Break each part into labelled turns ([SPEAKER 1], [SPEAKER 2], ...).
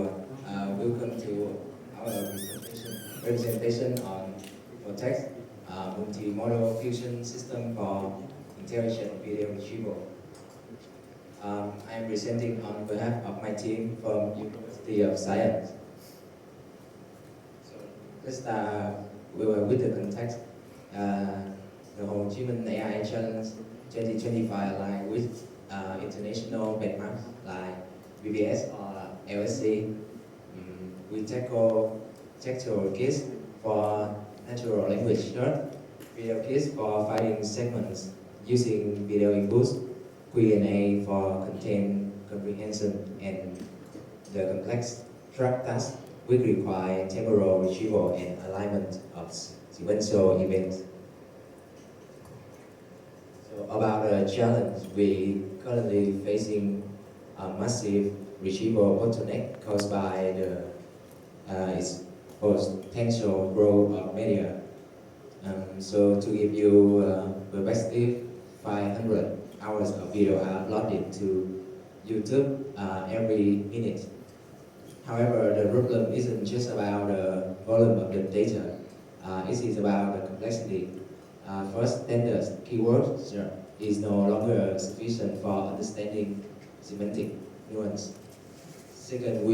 [SPEAKER 1] everyone. Welcome to our presentation on Vortex, multimodal fusion system for intelligent video retrieval. I am presenting on behalf of my team from University of Science. So just with the context, the Hồ Chí Minh AI Challenge 2025 align with international benchmarks like VBS or LSC. We tackle textual kits for natural language search, video kits for finding segments using video inputs, Q&A for content comprehension, and the complex track tasks which require temporal retrieval and alignment of sequential events. So about the challenge, we currently facing a massive retrieval bottleneck caused by the its potential growth of media. So to give you perspective, 500 hours of video are uploaded to YouTube every minute. However, the problem isn't just about the volume of the data. It is about the complexity. First, standard keywords is no longer sufficient for understanding semantic nuance. Second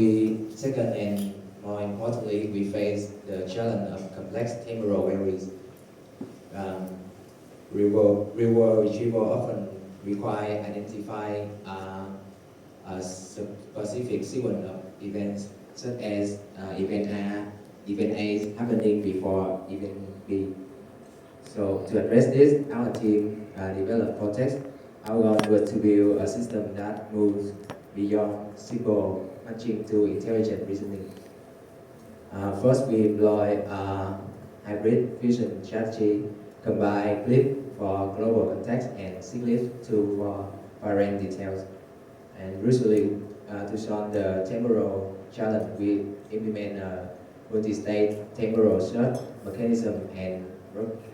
[SPEAKER 1] and more importantly, we face the challenge of complex temporal values. Real-world retrieval often require identifying a specific sequence of events, such as event A happening before event B. So to address this, our team developed Vortex. Our goal was to build a system that moves beyond simple matching to intelligent reasoning. First, we employ a hybrid fusion strategy, combine clip for global context and cyclic for variant details. And usually, to solve the temporal challenge, we implement a multi-state temporal search mechanism and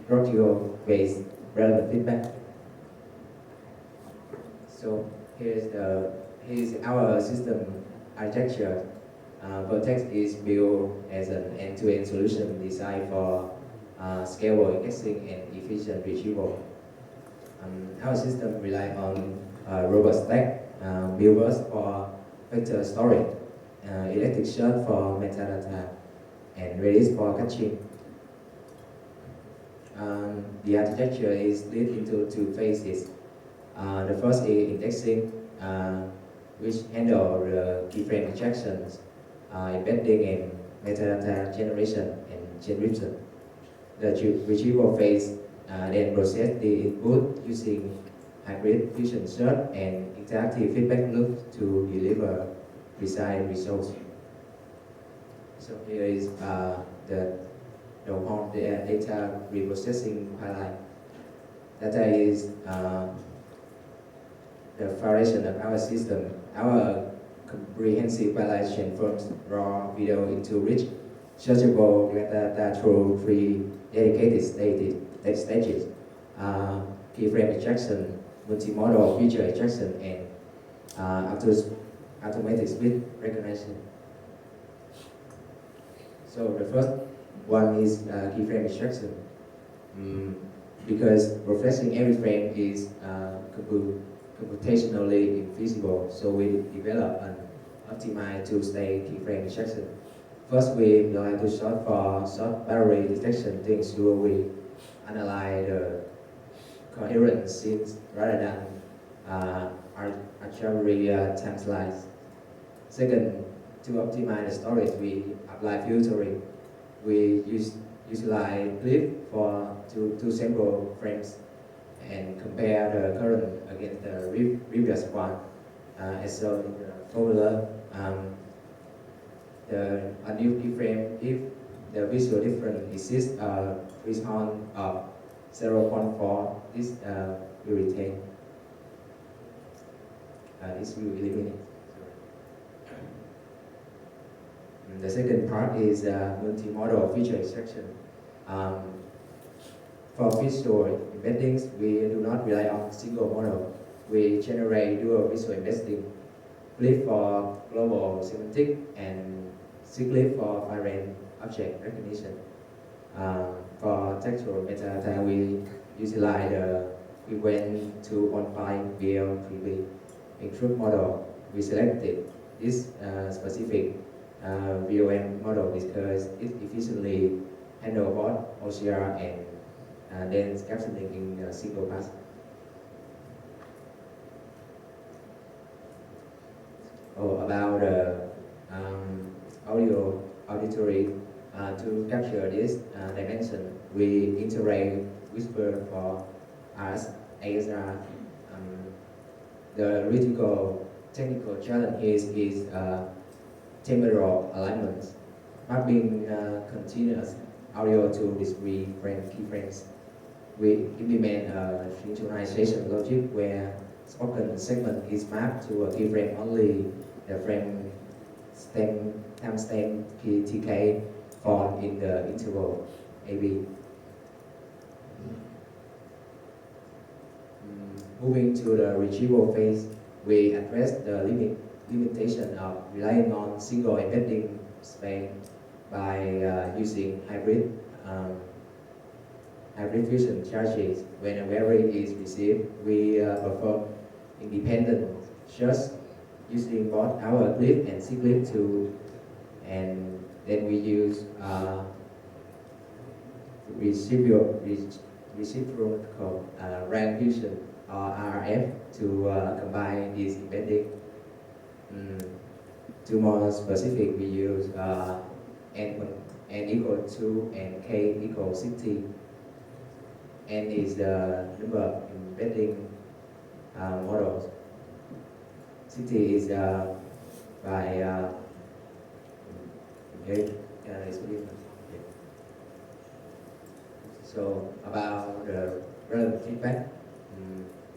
[SPEAKER 1] rotio-based relevant feedback. So here's our system architecture. Vortex is built as an end-to-end solution designed for scalable indexing and efficient retrieval. Our system relies on robust stack, builders for vector storage, Elasticsearch for metadata, and Redis for caching. The architecture is split into two phases. The first is indexing, which handle the keyframe extractions, embedding and metadata generation and generation. The retrieval phase then process the input using hybrid fusion search and interactive feedback loop to deliver precise results. So here is the whole data reprocessing pipeline. Data is the foundation of our system. Our comprehensive pipeline transforms raw video into rich, searchable metadata through three dedicated stages: keyframe extraction, multimodal feature extraction, and automatic speech recognition. So the first one is keyframe extraction. Because processing every frame is computationally infeasible, so we develop an optimized two-stage keyframe extraction. First, we employ to sort for short battery detection to ensure we analyze the coherent scenes rather than arbitrary time slice. Second, to optimize the storage, we apply filtering. We utilize clip for two sample frames and compare the current against the previous one. As shown in the formula, a new keyframe, if the visual difference exists, threshold of 0.4, this will retain. This will eliminate. The second part is multimodal feature extraction. For visual embeddings, we do not rely on single model. We generate dual visual embedding. glyph for global semantic, and C-glyph for foreign object recognition. For textual metadata, we utilize the event 2.5 VL3B intrude model. We selected this specific VOM model because it efficiently handles both OCR and dense captioning in a single pass. About auditory, to capture this dimension, we integrate whisper for ASR. The critical technical challenge is temporal alignment, mapping continuous audio to discrete keyframes. We implement a synchronization logic where spoken segment is mapped to a keyframe only. The frame timestamp TK found in the interval AB. Moving to the retrieval phase, we address the limitation of relying on single embedding space by using hybrid fusion charges. When a query is received, we perform independent search using both our glyph and C-glyph and then we use reciprocal rank fusion or RF to combine these embedding. To more specific, we use n equal to and k equal 60. N is the number of embedding models. 60 is by So about the relevant feedback,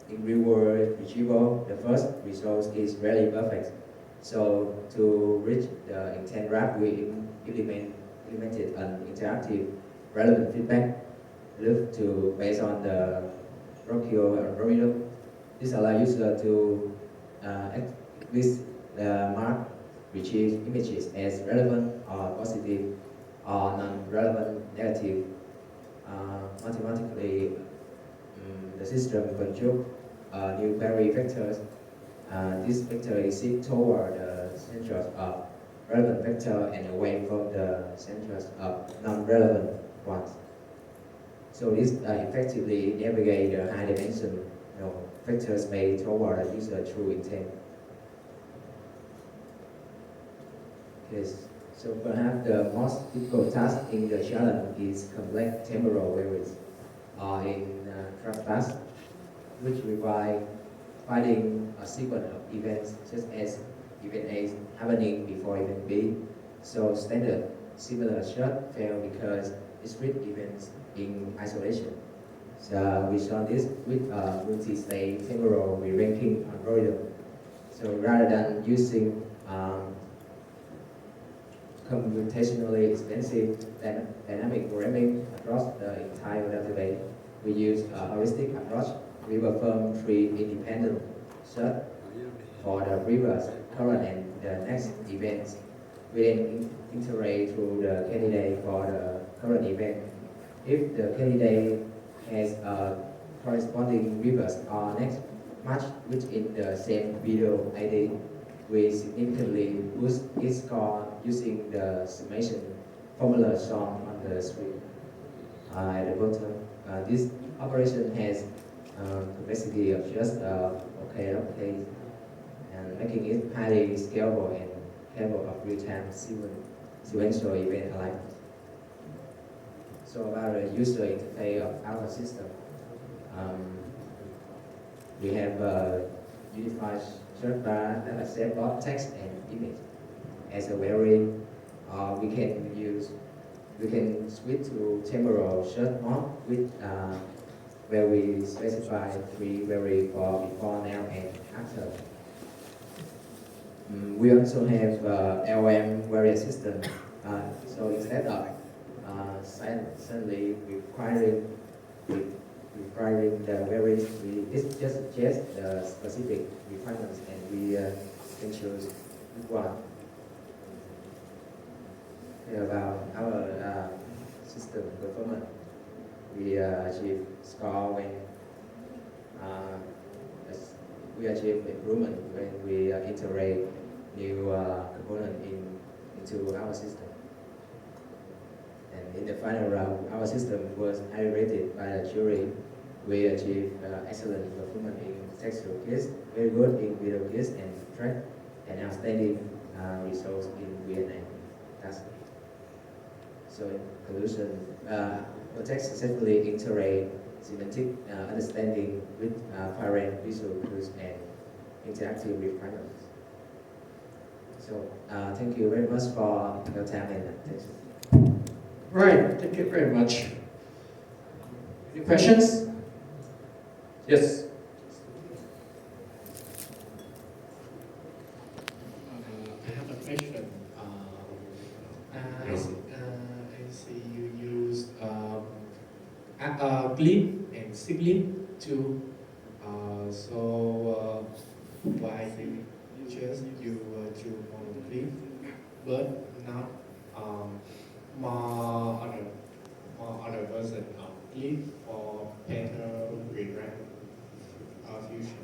[SPEAKER 1] in real world retrieval, the first result is really perfect. So to reach the intent graph, we implemented an interactive relevant feedback loop based on the Rockwell algorithm. This allows user to list the mark retrieved images as relevant or positive or non-relevant negative. Mathematically, the system constructs new query vectors. This vector is shifted toward the center of relevant vector and away from the center of non-relevant ones. So this effectively navigate the high dimension vector space toward the user true intent. Yes. So perhaps the most difficult task in the challenge is complex temporal queries, or in trap task, which require finding a sequence of events such as event A happening before event B. So standard similar search fail because discrete events in isolation. So we saw this with a multi-stage temporal re-ranking algorithm. So rather than using computationally expensive dynamic programming across the entire database, we use a heuristic approach. We perform 3 independent search for the previous, current, and the next events. We then iterate through the candidate for the current event. If the candidate has a corresponding previous or next match within the same video ID, we significantly boost its score using the summation formula shown on the screen. At the bottom, this operation has complexity of just okay, and making it highly scalable and capable of real-time sequential event alignment. So about the user interface of our system, we have a unified search bar that accepts both text and image. As a query, we can switch to temporal search mode with where we specify 3 queries for before, now, and after. We also have LM query system. So instead of silently requiring the queries, it just suggests the specific requirements, and we can choose which one. About our system performance, we achieve score when we achieve improvement when we integrate new component into our system. And in the final round, our system was highly rated by the jury. We achieved excellent performance in textual case, very good in video case and track, and outstanding results in VNA task. So in conclusion, Vertex successfully integrate semantic understanding with parent visual cues and interactive requirements. So thank you very much for your time and attention.
[SPEAKER 2] Right, thank you very much. Any questions? Yes.
[SPEAKER 3] I have a question. I see you use Glib and Siglib too. Why you choose monoclip, but not more other version of Glib for better rewrite fusion?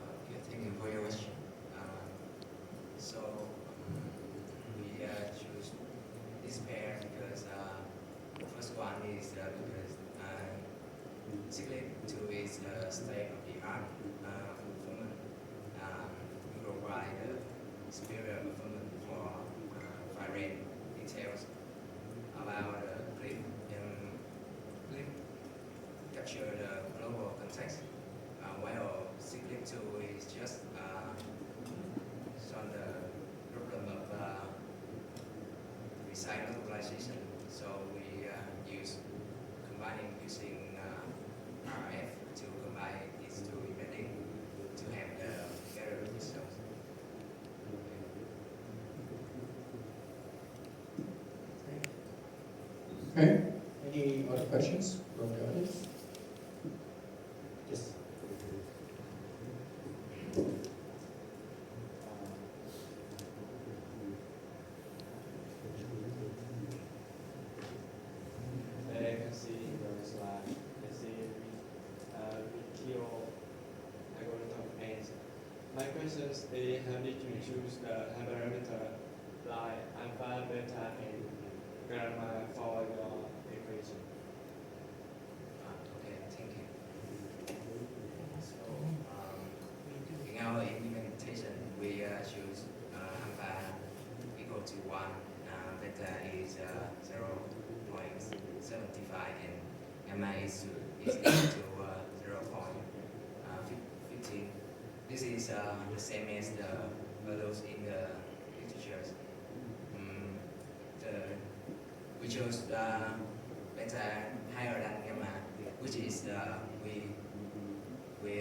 [SPEAKER 1] Okay, thank you for your question. So we choose this pair because the first one is because Cyclic 2 is state of the art performance. We provide superior performance for variant details about the clip and clip capture the global context, while Cyclic 2 is just solve the problem of precise localization. So we use combining using RF to combine these two embedding to have the better results.
[SPEAKER 2] Okay, any other questions from the audience? Yes.
[SPEAKER 4] I can see the slide. I see with algorithm and my question is how did you choose the parameter like alpha, beta, and gamma for your equation?
[SPEAKER 1] Okay, thank you. So in our implementation, we choose alpha equal to 1, beta is 0.75, and gamma is equal to 0.15. This is the same as the values in the literatures. We chose beta higher than gamma, which is we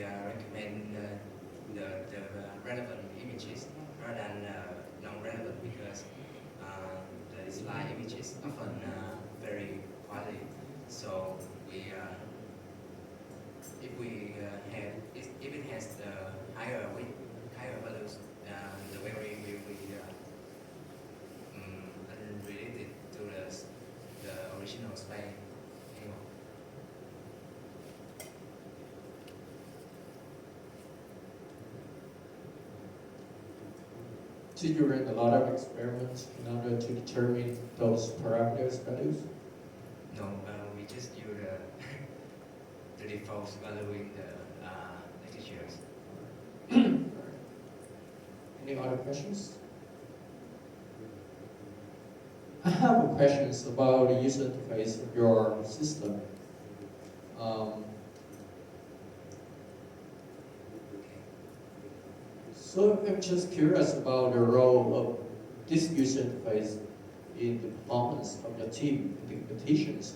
[SPEAKER 1] recommend the relevant images rather than non-relevant because the slide images often very quality. So we if it has the higher width, higher values, the memory will be unrelated to the original space.
[SPEAKER 2] Did you run a lot of experiments in order to determine those parameters values?
[SPEAKER 1] No, we just use the default value in the literatures.
[SPEAKER 2] Any other questions? I have questions about the user interface of your system. So I'm just curious about the role of this user interface in the performance of your team in the competitions.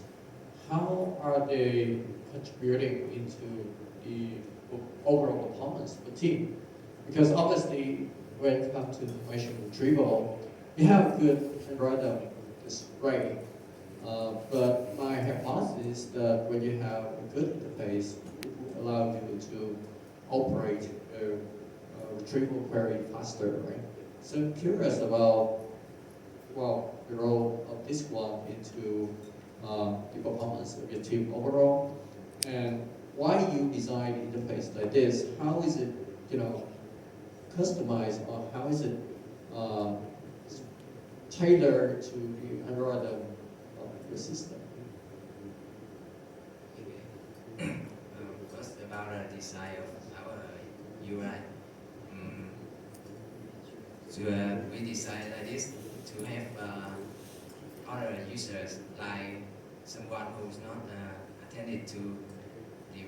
[SPEAKER 2] How are they contributing into the overall performance of the team? Because obviously, when it comes to information retrieval, you have good algorithm, it's great. But my hypothesis is that when you have a good interface, it will allow you to operate retrieval query faster, right? So I'm curious about, well, the role of this one into the performance of your team overall, and why you design interface like this. How is it, customized, or how is it uh, tailored to the algorithm of your system?
[SPEAKER 1] First, about the design of our UI. Um, so we design like this to have other users, like someone who's not attended to the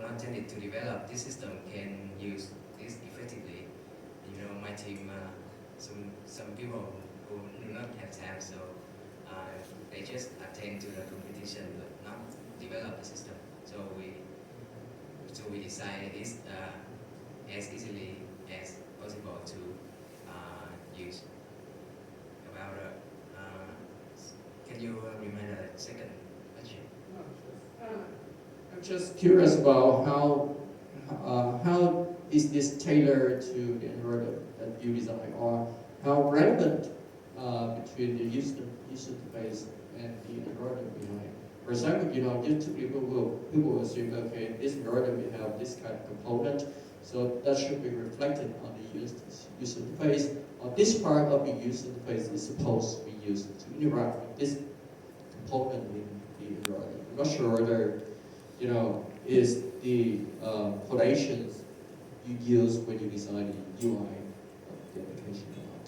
[SPEAKER 1] not attended to develop this system, can use this effectively. My team, some people who do not have time, so they just attend to the competition but not develop the system. So we decided this as easily as possible to use. About can you remind the second question?
[SPEAKER 2] I'm just curious about how is this tailored to the algorithm that you design, or how relevant between the user interface and the algorithm behind. For example, just people will assume, okay, this algorithm we have this kind of component, so that should be reflected on the user interface. Or this part of the user interface is supposed to be used to interact with this component in the algorithm. I'm not sure whether is the collations you use when you design the UI of the application or not.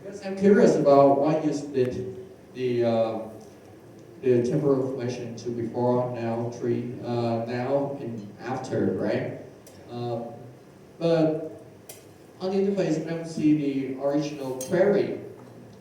[SPEAKER 2] Because I'm curious about why you split the temporal information into before, now, tree, now, and after, right? But on the interface, I don't see the original query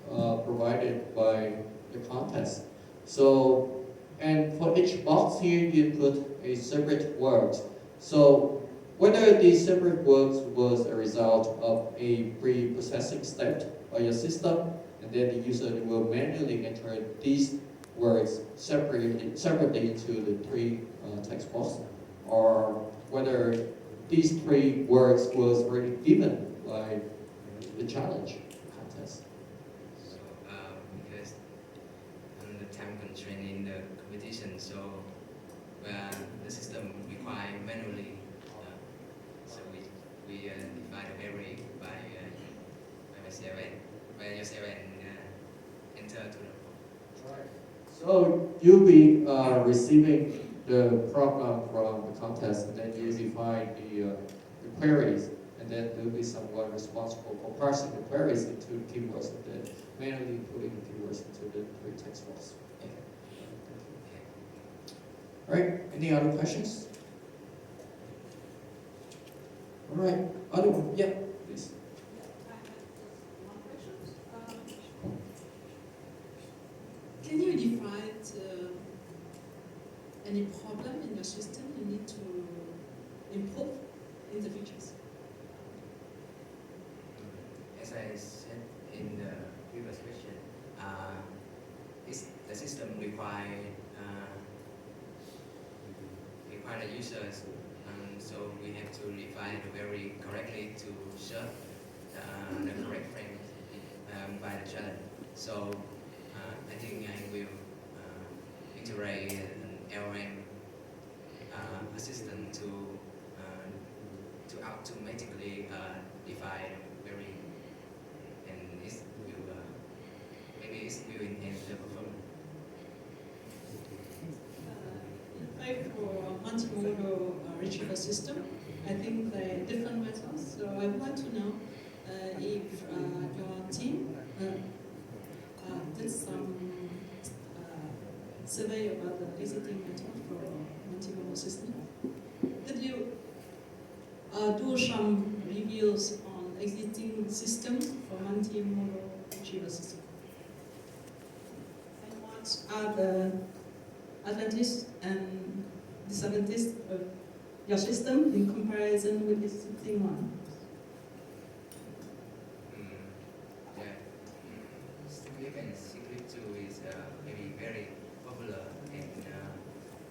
[SPEAKER 2] provided by the context. So, and for each box here, you put a separate word. So, whether these separate words was a result of a pre-processing step by your system, and then the user will manually enter these words separately into the three text boxes, or whether these three words was already given by the challenge contest.
[SPEAKER 1] So because the time constraint in the competition, so the system require manually. So we define the memory by myself by yourself and enter to the.
[SPEAKER 2] Right. So you'll be receiving the problem from the contest, and then you define the queries, and then there'll be someone responsible for parsing the queries into keywords, and then manually putting the keywords into the three text box. Okay. All right. Any other questions? All right. Other one? Yeah, please.
[SPEAKER 5] I have just one question. Can you define any problem in your system you need to improve in the features?
[SPEAKER 1] As I said in the previous question, the system require the users, so we have to define very correctly to serve the correct frame by the challenge. So I think I will integrate an LM assistant to automatically define very, and it will maybe it will enhance the performance.
[SPEAKER 5] For multimodal retrieval system, I think there are different methods. So I would like to know if your team did some survey about the existing method for multimodal system. Did you do some reviews on existing systems for multimodal retrieval system? And what are the advantages and disadvantages of your system in comparison with the existing one?
[SPEAKER 1] Yeah. Cyclic and cyclic 2 is maybe very popular, and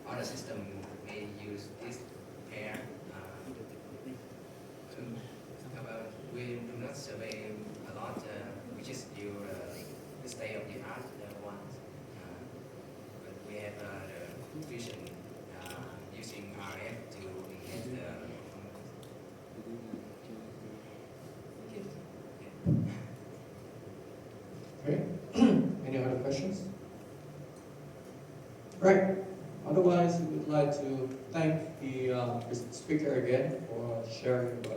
[SPEAKER 1] other system may use this pair vision using RF to enhance the
[SPEAKER 2] Okay. Any other questions? Right. Otherwise, we would like to thank the speaker again for sharing about